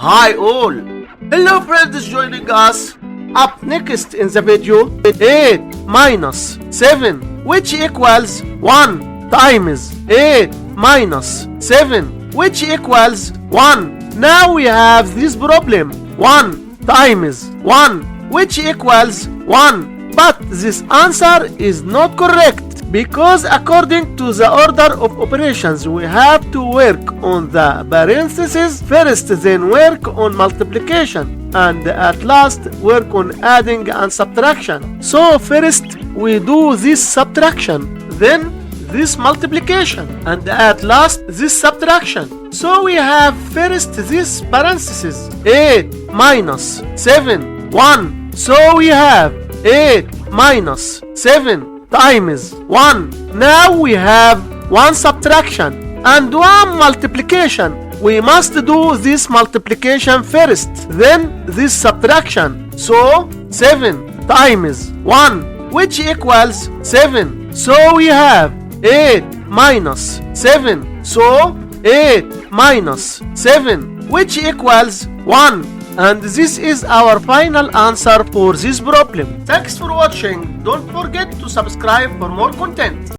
Hi all! Hello friends joining us. Up next in the video, 8 minus 7 which equals 1 times 8 minus 7 which equals 1. Now we have this problem, 1 times 1 which equals 1. But this answer is not correct, because according to the order of operations we have to work on the parentheses first, then work on multiplication, and at last work on adding and subtraction. So first we do this subtraction, then this multiplication, and at last this subtraction. So we have first this parentheses, 8 minus 7 1. So we have 8 minus 7 times 1. Now we have one subtraction and one multiplication. We must do this multiplication first, then this subtraction. So 7 times 1 which equals 7. So we have 8 minus 7. So 8 minus 7 which equals 1. And this is our final answer for this problem. Thanks for watching. Don't forget to subscribe for more content.